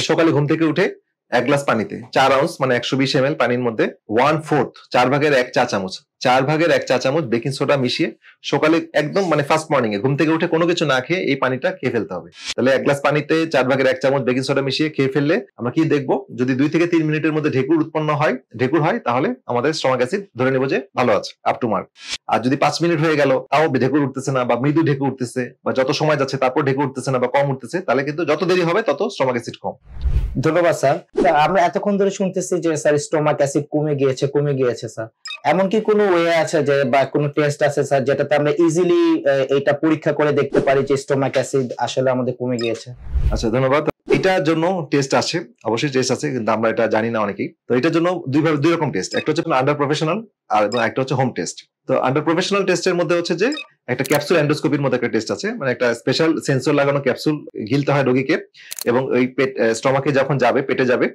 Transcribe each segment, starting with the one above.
সকালে ঘুম থেকে উঠে ১ গ্লাস পানিতে ৪ আউন্স মানে ১২০ ml পানির মধ্যে 1/4 4 ভাগের ১ চা চামচ ৪ ভাগের ১ চা চামচ বেকিং সোডা মিশিয়ে সকালে একদম মানে ফার্স্ট মর্নিং এ ঘুম থেকে উঠে কোনো কিছু না খেয়ে এই পানিটা খেয়ে ফেলতে হবে। তাহলে ১ গ্লাস পানিতে ৪ ভাগের ১ চামচ বেকিং সোডা মিশিয়ে খেয়ে ফেললে আমরা কি দেখব? যদি ২ থেকে ৩ মিনিটের মধ্যে ঢেকুর হয় তাহলে আমাদের স্টমাক অ্যাসিড ধরে নেব যে ভালো আছে, আপ টু মার্ক। আর যদি ৫ মিনিট হয়ে গেল তাও ঢেকুর উঠতেছে না বা মৃদু ঢেকুর উঠতেছে বা যত সময় যাচ্ছে তারপর ঢেকুর উঠতেছে না বা কম উঠতেছে, তাহলে কিন্তু যত দেরি হবে তত স্টমাক অ্যাসিড কম। ধন্যবাদ স্যার। আমরা এতক্ষণ ধরে শুনতেছি যে স্যার স্টোমাক অ্যাসিড কমে গিয়েছে স্যার। এমন কি কোনো ওয়ে আছে যে বা কোনো টেস্ট আছে স্যার যেটাতে আমরা ইজিলি এটা পরীক্ষা করে দেখতে পারি যে স্টোমাক অ্যাসিড আসলে আমাদের কমে গিয়েছে? আচ্ছা, ধন্যবাদ। এটার জন্য টেস্ট আছে, অবশ্যই টেস্ট আছে, কিন্তু আমরা এটা জানি না অনেকেই। তো এটার জন্য দুই রকম টেস্ট, একটা হচ্ছে আন্ডার প্রফেশনাল আর একটা হচ্ছে হোম টেস্ট। তো আন্ডার প্রফেশনাল টেস্টের মধ্যে হচ্ছে যে একটা ক্যাপসুল এন্ডোস্কোপির মধ্যে একটা টেস্ট আছে, মানে একটা স্পেশাল সেন্সর লাগানো ক্যাপসুল গিলতে হয় রোগীকে, এবং ওই স্টমাকে যখন যাবে, পেটে যাবে,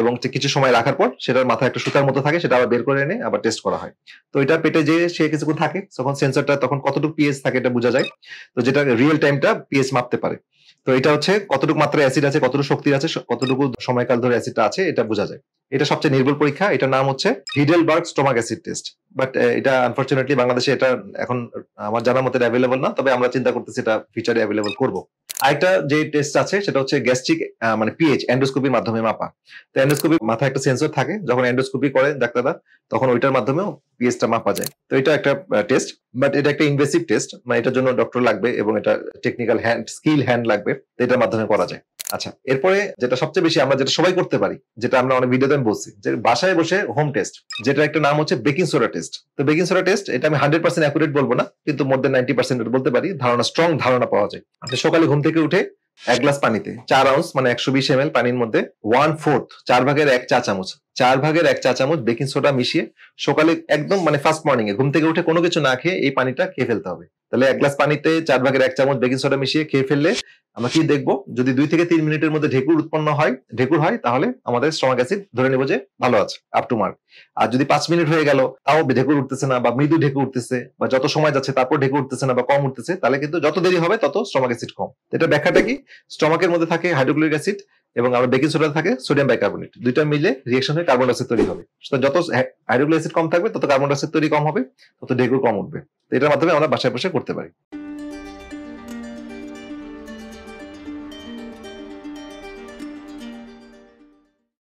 এবং কিছু সময় রাখার পর সেটার মাথায় একটা সুতার মতো থাকে, সেটা আবার বের করে এনে আবার টেস্ট করা হয়। তো এটা পেটে যে সে কিছুক্ষণ থাকে, তখন সেন্সরটা তখন কতটুকু পিএইচ থাকে এটা বোঝা যায়। তো যেটা রিয়েল টাইমটা পিএইচ মাপতে পারে। তো এটা হচ্ছে কতটুকু মাত্রায় অ্যাসিড আছে, কতটুকু শক্তি আছে, কতটুকু সময়কাল ধরে অ্যাসিডটা আছে, এটা বোঝা যায়। এটা সবচেয়ে নির্ভুল পরীক্ষা। এটার নাম হচ্ছে হিডেলবার্গ স্টোমাক অ্যাসিড টেস্ট। বাট এটা আনফরচুনেটলি বাংলাদেশে এটা এখন আমার জানার মতে অ্যাভেলেবল না, তবে আমরা চিন্তা করতেছি এটা ফিউচারে অ্যাভেলেবল করব। আরেকটা যে টেস্ট আছে সেটা হচ্ছে গ্যাস্ট্রিক মানে পিএইচ এন্ডোস্কোপির মাধ্যমে মাপা। তো এন্ডোস্কোপি মাথায় একটা সেন্সর থাকে, যখন এন্ডোস্কোপি করে ডাক্তাররা তখন ওইটার মাধ্যমেও পিএইচটা মাপা যায়। তো এটা একটা টেস্ট, বাট এটা একটা ইনভেসিভ টেস্ট, মানে এটার জন্য ডক্টর লাগবে এবং এটা টেকনিক্যাল স্কিল হ্যান্ড লাগবে, তো এটার মাধ্যমে করা যায়। আচ্ছা, এরপরে যেটা সবচেয়ে বেশি আমরা যেটা সবাই করতে পারি, যেটা আমরা অনেক ভিডিওতে আমি বলছি, যে বাসায় বসে হোম টেস্ট, যেটা একটা নাম হচ্ছে বেকিং সোডা টেস্ট। তো বেকিং সোডা টেস্ট এটা আমি 100% অ্যাকুরেট বলবো না, কিন্তু মোর দেন 90% বলতে পারি, স্ট্রং ধারণা পাওয়া যায়। আপনি সকালে ঘুম থেকে উঠে ১ গ্লাস পানিতে ৪ আউন্স মানে ১২০ ml পানির মধ্যে 1/4 ৪ ভাগের ১ চা চামচ ৪ ভাগের ১ চা চামচ বেকিং সোডা মিশিয়ে সকালে একদম মানে ফার্স্ট মর্নিং এ ঘুম থেকে উঠে কোনো কিছু না খেয়ে এই পানিটা খেয়ে ফেলতে হবে। তাহলে ১ গ্লাস পানিতে ৪ ভাগের ১ চামচ বেকিং সোডা মিশিয়ে খেয়ে ফেললে আমরা কি দেখবো? যদি ২ থেকে ৩ মিনিটের মধ্যে ঢেকুর হয় তাহলে আমাদের স্টমাক অ্যাসিড ধরে নেব যে ভালো আছে, আপ টু মার্ক। আর যদি ৫ মিনিট হয়ে গেল তাও ঢেকুর উঠতেছে না বা মৃদু ঢেকুর উঠতেছে বা যত সময় যাচ্ছে তারপর ঢেকুর উঠতেছে না বা কম উঠতেছে, তাহলে কিন্তু যত দেরি হবে তত স্টমাক অ্যাসিড কম। এটা ব্যাখ্যাটা কি? স্টমাকের মধ্যে থাকে হাইড্রোক্লোরিক অ্যাসিড এবং আমরা বেকিং সোডা থাকে সোডিয়াম বাইকার্বনেট, দুইটা মিলে রিঅ্যাকশন হয়ে কার্বন ডাইঅক্সাইড তৈরি হবে। যত হাইড্রোক্লোরিক অ্যাসিড কম থাকবে তত কার্বন ডাইঅক্সাইড তৈরি কম হবে, তত ঢেকুর কম উঠবে। তো এটার মাধ্যমে আমরা বাসায় বসে করতে পারি।